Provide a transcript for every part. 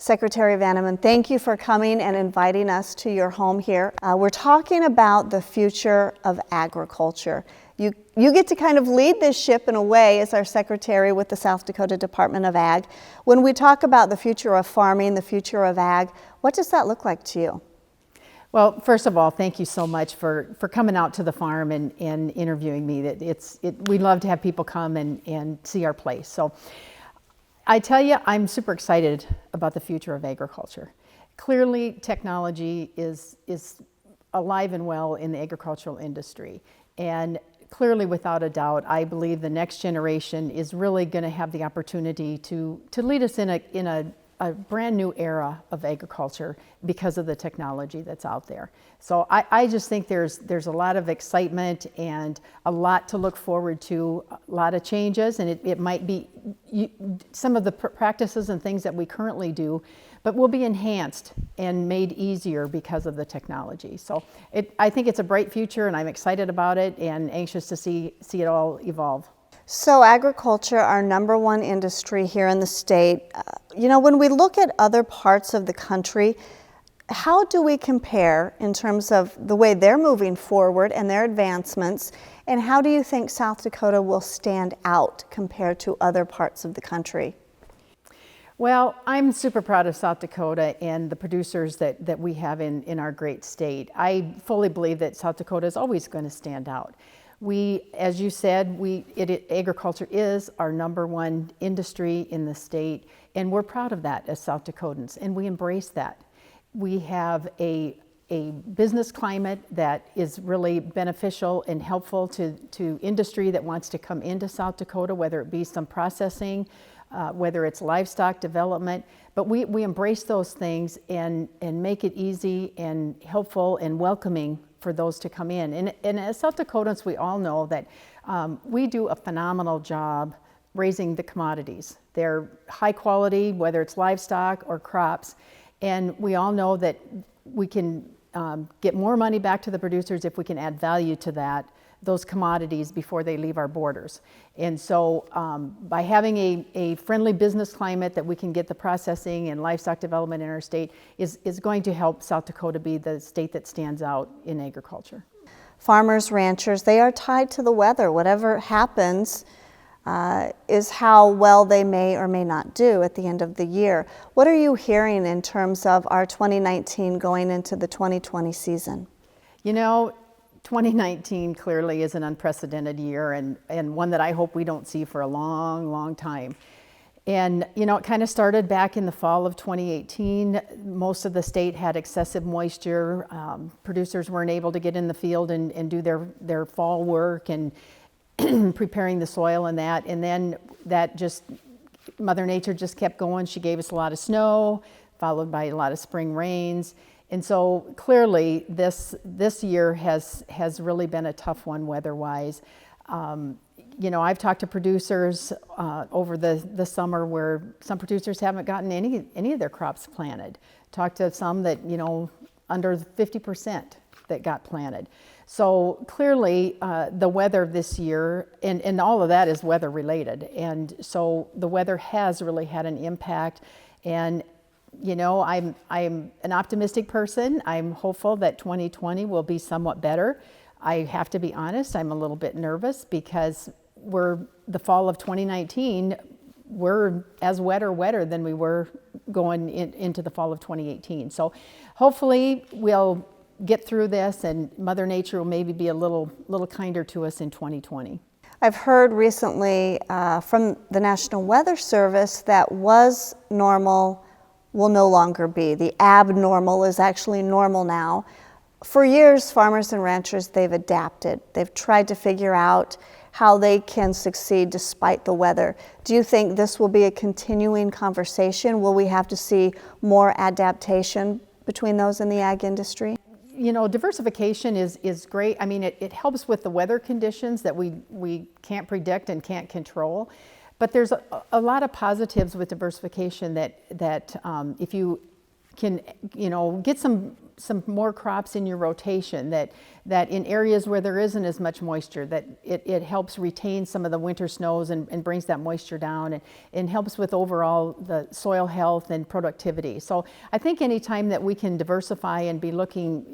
Secretary Vanneman, thank you for coming and inviting us to your home here. We're talking about the future of agriculture. You get to kind of lead this ship in a way as our secretary with the South Dakota Department of Ag. When we talk about the future of farming, the future of ag, what does that look like to you? Well, first of all, thank you so much for coming out to the farm and interviewing me. We love to have people come and see our place. So I tell you, I'm super excited about the future of agriculture. Clearly, technology is alive and well in the agricultural industry. And clearly, without a doubt, I believe the next generation is really going to have the opportunity to lead us in a brand new era of agriculture because of the technology that's out there. So I just think there's a lot of excitement and a lot to look forward to, a lot of changes, and it might be some of the practices and things that we currently do, but will be enhanced and made easier because of the technology. So I think it's a bright future, and I'm excited about it and anxious to see it all evolve. So agriculture, our #1 industry here in the state, when we look at other parts of the country, how do we compare in terms of the way they're moving forward and their advancements, and how do you think South Dakota will stand out compared to other parts of the country? Well, I'm super proud of South Dakota and the producers that we have in our great state. I fully believe that South Dakota is always going to stand out. As you said, agriculture is our #1 industry in the state, and we're proud of that as South Dakotans, and we embrace that. We have a business climate that is really beneficial and helpful to industry that wants to come into South Dakota, whether it be some processing, whether it's livestock development, but we embrace those things and make it easy and helpful and welcoming for those to come in. And as South Dakotans, we all know that we do a phenomenal job raising the commodities. They're high quality, whether it's livestock or crops, and we all know that we can get more money back to the producers if we can add value to those commodities before they leave our borders. And so by having a friendly business climate that we can get the processing and livestock development in our state is going to help South Dakota be the state that stands out in agriculture. Farmers, ranchers, they are tied to the weather. Whatever happens is how well they may or may not do at the end of the year. What are you hearing in terms of our 2019 going into the 2020 season? 2019 clearly is an unprecedented year and one that I hope we don't see for a long, long time. And, it kind of started back in the fall of 2018. Most of the state had excessive moisture. Producers weren't able to get in the field and do their fall work and preparing the soil and that. And then Mother Nature just kept going. She gave us a lot of snow, followed by a lot of spring rains. And so clearly this year has really been a tough one weather-wise. I've talked to producers over the summer where some producers haven't gotten any of their crops planted. Talked to some that, under 50% that got planted. So clearly the weather this year, and all of that is weather related. And so the weather has really had an impact. And I'm an optimistic person. I'm hopeful that 2020 will be somewhat better. I have to be honest, I'm a little bit nervous because the fall of 2019, we're as wetter than we were going into the fall of 2018. So hopefully we'll get through this and Mother Nature will maybe be a little kinder to us in 2020. I've heard recently from the National Weather Service that was normal will no longer be. The abnormal is actually normal now. For years, farmers and ranchers, they've adapted. They've tried to figure out how they can succeed despite the weather. Do you think this will be a continuing conversation? Will we have to see more adaptation between those in the ag industry? Diversification is great. I mean, it helps with the weather conditions that we can't predict and can't control. But there's a lot of positives with diversification that if you can, get some some more crops in your rotation, that in areas where there isn't as much moisture, that it helps retain some of the winter snows and brings that moisture down, and helps with overall the soil health and productivity. So I think anytime that we can diversify and be looking,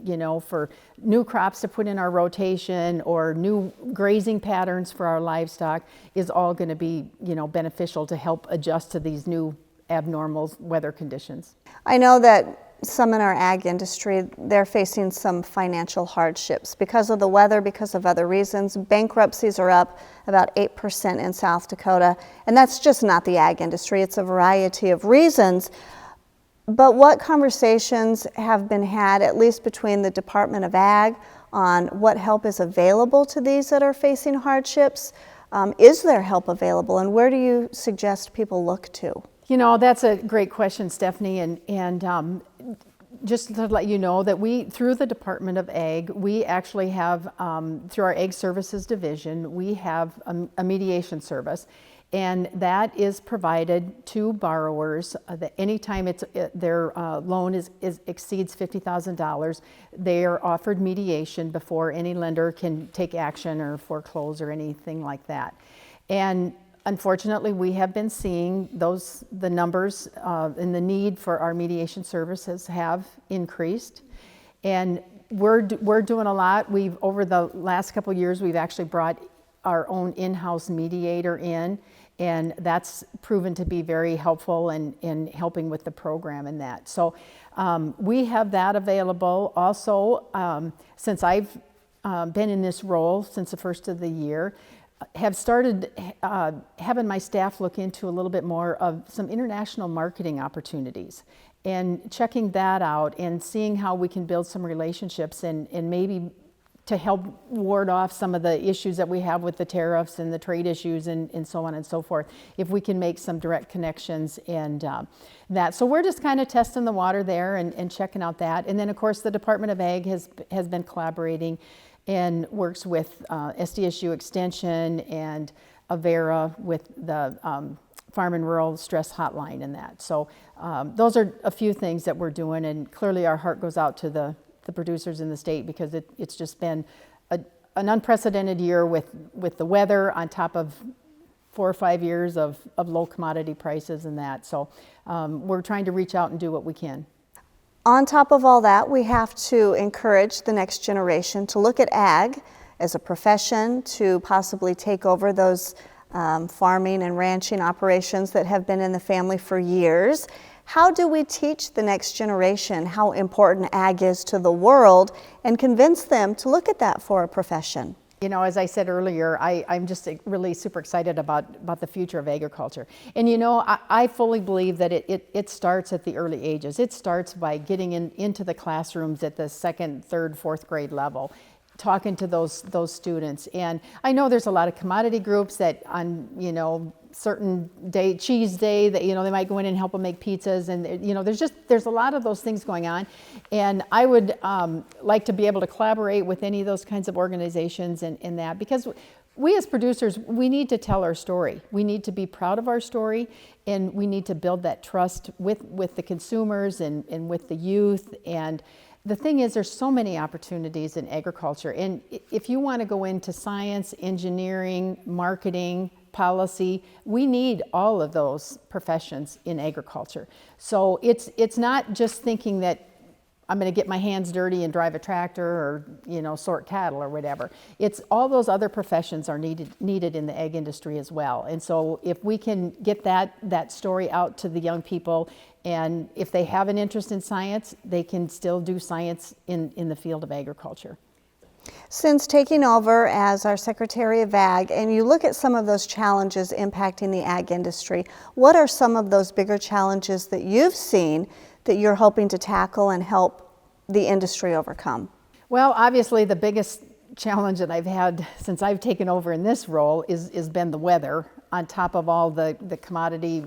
for new crops to put in our rotation or new grazing patterns for our livestock is all going to be, beneficial to help adjust to these new abnormal weather conditions. I know that some in our ag industry, they're facing some financial hardships because of the weather, because of other reasons. Bankruptcies are up about 8% in South Dakota, and that's just not the ag industry. It's a variety of reasons. But what conversations have been had, at least between the Department of Ag, on what help is available to these that are facing hardships? Is there help available, and where do you suggest people look to? That's a great question, Stephanie, and just to let you know that through the Department of Ag, we actually have, through our Ag Services Division, we have a mediation service, and that is provided to borrowers that anytime their loan exceeds $50,000, they are offered mediation before any lender can take action or foreclose or anything like that. And unfortunately, we have been seeing the numbers and the need for our mediation services have increased, and we're doing a lot. Over the last couple of years, we've actually brought our own in-house mediator in, and that's proven to be very helpful in helping with the program and that. So we have that available. Also, since I've been in this role since the first of the year, have started having my staff look into a little bit more of some international marketing opportunities and checking that out and seeing how we can build some relationships and maybe to help ward off some of the issues that we have with the tariffs and the trade issues and so on and so forth, if we can make some direct connections and that. So we're just kind of testing the water there and checking out that. And then of course the Department of Ag has been collaborating and works with SDSU Extension and Avera with the Farm and Rural Stress Hotline and that. So those are a few things that we're doing, and clearly our heart goes out to the producers in the state because it's just been an unprecedented year with the weather on top of 4 or 5 years of low commodity prices and that. So we're trying to reach out and do what we can. On top of all that, we have to encourage the next generation to look at ag as a profession, to possibly take over those farming and ranching operations that have been in the family for years. How do we teach the next generation how important ag is to the world and convince them to look at that for a profession? As I said earlier, I'm just really super excited about the future of agriculture. And I fully believe that it starts at the early ages. It starts by getting into the classrooms at the 2nd, 3rd, 4th grade level, talking to those students. And I know there's a lot of commodity groups that on, certain day, cheese day, that, they might go in and help them make pizzas. And, there's a lot of those things going on. And I would like to be able to collaborate with any of those kinds of organizations and that, because we as producers, we need to tell our story. We need to be proud of our story, and we need to build that trust with the consumers and with the youth. And the thing is, there's so many opportunities in agriculture. And if you want to go into science, engineering, marketing, policy, we need all of those professions in agriculture. So it's not just thinking that I'm going to get my hands dirty and drive a tractor or sort cattle or whatever. It's all those other professions are needed in the ag industry as well. And so if we can get that story out to the young people, and if they have an interest in science, they can still do science in the field of agriculture. Since taking over as our Secretary of Ag, and you look at some of those challenges impacting the ag industry, what are some of those bigger challenges that you've seen that you're hoping to tackle and help the industry overcome? Well, obviously the biggest challenge that I've had since I've taken over in this role is been the weather, on top of all the commodity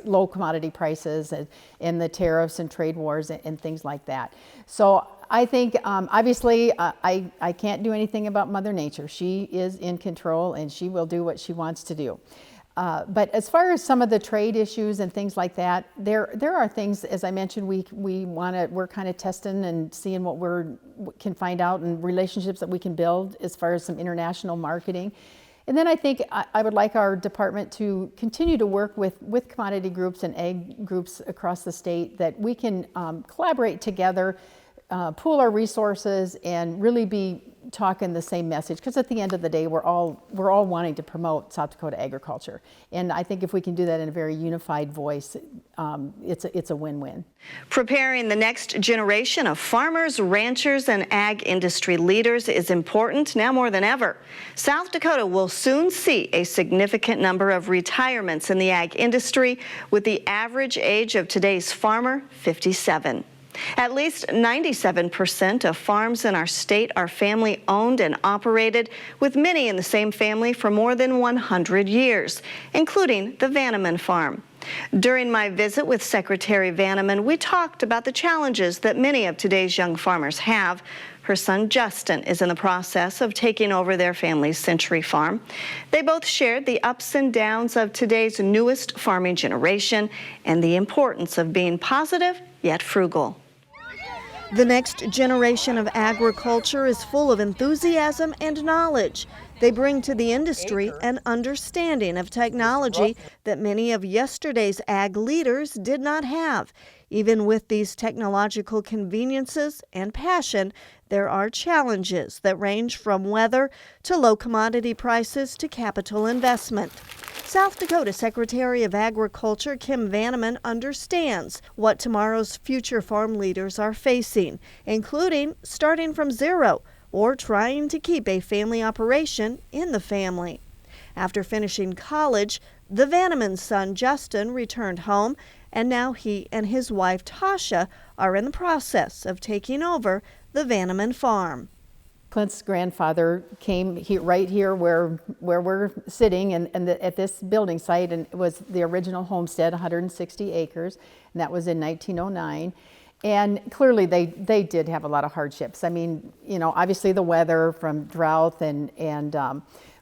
low commodity prices and the tariffs and trade wars and things like that. So I think obviously I can't do anything about Mother Nature. She is in control and she will do what she wants to do. But as far as some of the trade issues and things like that, there are things, as I mentioned, we're kind of testing and seeing what can find out, and relationships that we can build as far as some international marketing. And then I think I would like our department to continue to work with commodity groups and ag groups across the state, that we can collaborate together, pool our resources, and really be talking the same message, because at the end of the day, we're all wanting to promote South Dakota agriculture. And I think if we can do that in a very unified voice, it's a win-win. Preparing the next generation of farmers, ranchers, and ag industry leaders is important now more than ever. South Dakota will soon see a significant number of retirements in the ag industry, with the average age of today's farmer 57. At least 97% of farms in our state are family-owned and operated, with many in the same family for more than 100 years, including the Vanneman farm. During my visit with Secretary Vanneman, we talked about the challenges that many of today's young farmers have. Her son Justin is in the process of taking over their family's Century Farm. They both shared the ups and downs of today's newest farming generation and the importance of being positive yet frugal. The next generation of agriculture is full of enthusiasm and knowledge. They bring to the industry an understanding of technology that many of yesterday's ag leaders did not have. Even with these technological conveniences and passion, there are challenges that range from weather to low commodity prices to capital investment. South Dakota Secretary of Agriculture Kim Vanneman understands what tomorrow's future farm leaders are facing, including starting from zero or trying to keep a family operation in the family. After finishing college, the Vanneman son Justin returned home, and now he and his wife Tasha are in the process of taking over the Vanneman farm. Clint's grandfather came right here where we're sitting, at this building site, and it was the original homestead, 160 acres, and that was in 1909. And clearly they did have a lot of hardships. I mean, you know, obviously the weather from drought and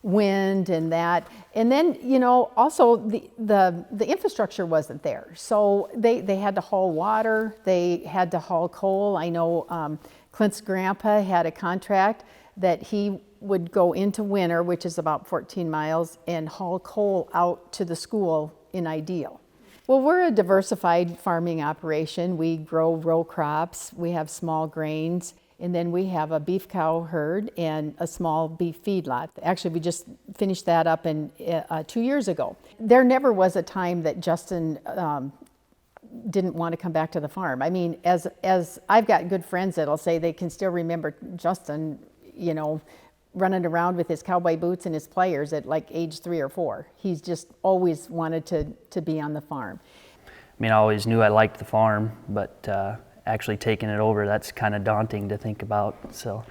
wind and that. And then, you know, also the infrastructure wasn't there. So they had to haul water, they had to haul coal. I know Clint's grandpa had a contract that he would go into winter, which is about 14 miles, and haul coal out to the school in Ideal. Well, we're a diversified farming operation. We grow row crops, we have small grains, and then we have a beef cow herd and a small beef feedlot. Actually, we just finished that up 2 years ago. There never was a time that Justin didn't want to come back to the farm. I mean, as I've got good friends that'll say they can still remember Justin, you know, running around with his cowboy boots and his pliers at like age 3 or 4. He's just always wanted to be on the farm. I mean, I always knew I liked the farm, but actually taking it over, that's kind of daunting to think about. So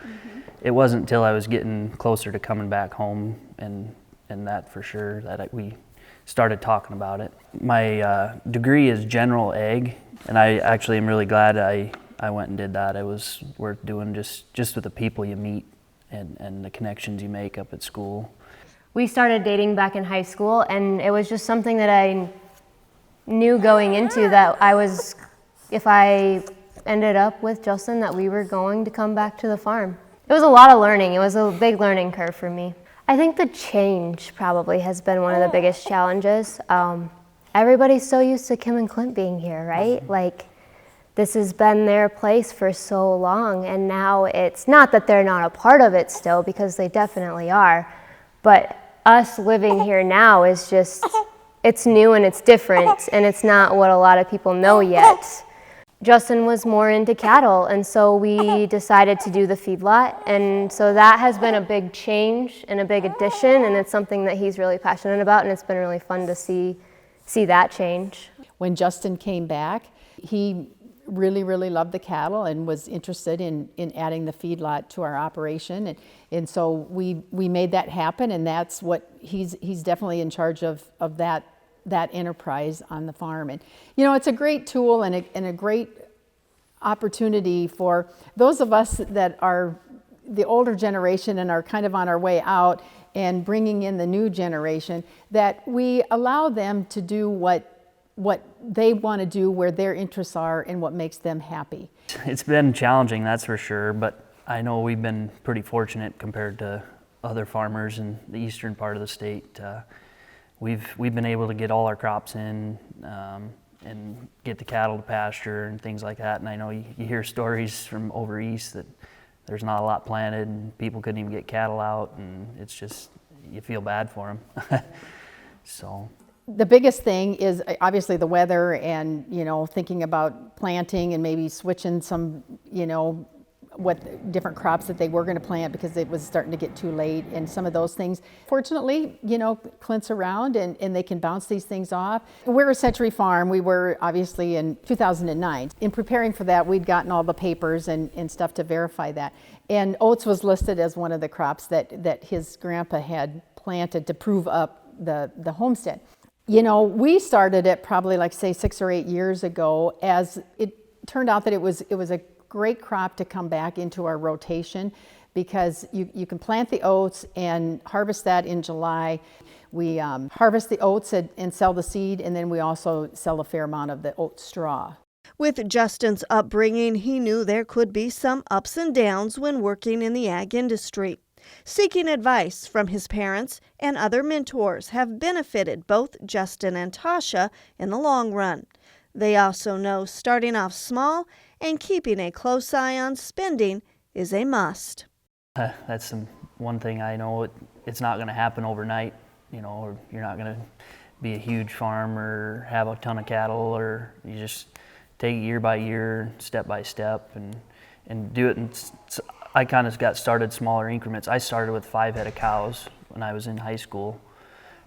it wasn't until I was getting closer to coming back home and that for sure that we started talking about it. My degree is general ag, and I actually am really glad I went and did that. It was worth doing just with the people you meet and the connections you make up at school. We started dating back in high school, and it was just something that I knew going into that if I ended up with Justin, that we were going to come back to the farm. It was a lot of learning. It was a big learning curve for me. I think the change probably has been one of the biggest challenges. Everybody's so used to Kim and Clint being here, right? Like, this has been their place for so long, and now it's not that they're not a part of it still, because they definitely are, but us living here now is just, it's new and it's different, and it's not what a lot of people know yet. Justin was more into cattle, and so we decided to do the feedlot, and so that has been a big change and a big addition, and it's something that he's really passionate about, and it's been really fun to see that change. When Justin came back, he really loved the cattle and was interested in adding the feedlot to our operation, and so we made that happen, and that's what he's definitely in charge of that enterprise on the farm. And you know, it's a great tool and a great opportunity for those of us that are the older generation and are kind of on our way out. and bringing in the new generation, that we allow them to do what they want to do, where their interests are, and what makes them happy. It's been challenging, that's for sure, but I know we've been pretty fortunate compared to other farmers in the eastern part of the state. We've been able to get all our crops in and get the cattle to pasture and things like that. And I know you hear stories from over east that there's not a lot planted and people couldn't even get cattle out, and it's just, you feel bad for them. So. The biggest thing is obviously the weather, and thinking about planting and maybe switching some what different crops that they were going to plant because it was starting to get too late, and some of those things. Fortunately, Clint's around and they can bounce these things off. We're a Century Farm. We were obviously in 2009. In preparing for that, we'd gotten all the papers and stuff to verify that. And oats was listed as one of the crops that his grandpa had planted to prove up the homestead. We started it probably like say 6 or 8 years ago, as it turned out that it was a great crop to come back into our rotation, because you can plant the oats and harvest that in July. We harvest the oats and sell the seed, and then we also sell a fair amount of the oat straw. With Justin's upbringing, he knew there could be some ups and downs when working in the ag industry. Seeking advice from his parents and other mentors have benefited both Justin and Tasha in the long run. They also know starting off small and keeping a close eye on spending is a must. That's one thing I know. It's not going to happen overnight. Or you're not going to be a huge farm or have a ton of cattle, or you just take it year by year, step by step, and do it. I kind of got started smaller increments. I started with 5 head of cows when I was in high school,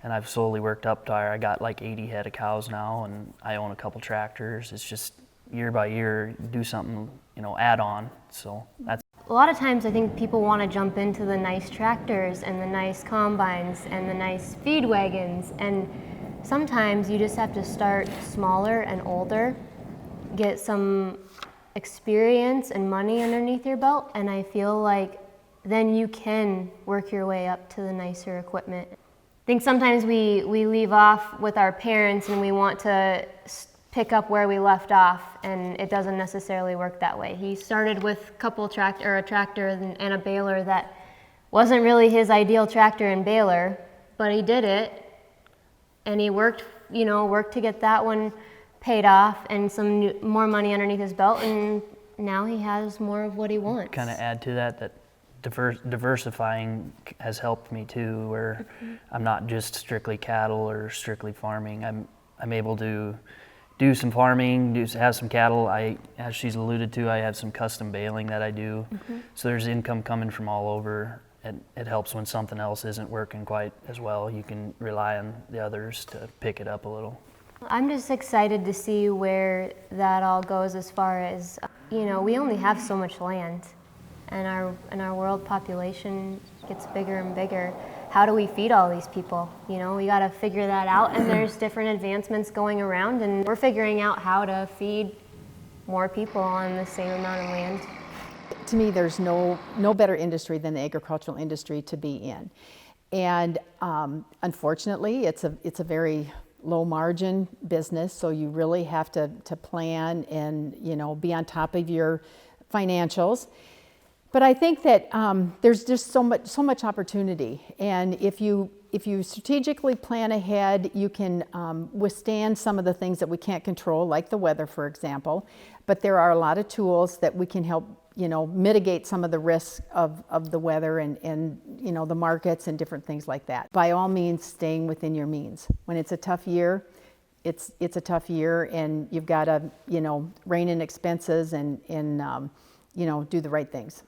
and I've slowly worked up to I got like 80 head of cows now, and I own a couple tractors. It's just year by year, do something, add on. So that's. A lot of times I think people want to jump into the nice tractors and the nice combines and the nice feed wagons, and sometimes you just have to start smaller and older, get some experience and money underneath your belt, and I feel like then you can work your way up to the nicer equipment. I think sometimes we leave off with our parents and we want to pick up where we left off, and it doesn't necessarily work that way. He started with a tractor and a baler that wasn't really his ideal tractor and baler, but he did it, and he worked to get that one paid off and some more money underneath his belt, and now he has more of what he wants. Kind of add to that diversifying has helped me too, where I'm not just strictly cattle or strictly farming. I'm able to do some farming, have some cattle. As she's alluded to, I have some custom baling that I do. So there's income coming from all over, and it helps when something else isn't working quite as well. You can rely on the others to pick it up a little. I'm just excited to see where that all goes, as far as, we only have so much land, and our world population gets bigger and bigger. How do we feed all these people? We got to figure that out, and there's different advancements going around, and we're figuring out how to feed more people on the same amount of land. To me, there's no better industry than the agricultural industry to be in, and unfortunately, it's a very low margin business, so you really have to plan and be on top of your financials. But I think that there's just so much opportunity, and if you strategically plan ahead, you can withstand some of the things that we can't control, like the weather, for example. But there are a lot of tools that we can help mitigate some of the risks of the weather and the markets and different things like that. By all means, staying within your means. When it's a tough year, it's a tough year, and you've got to rein in expenses and do the right things.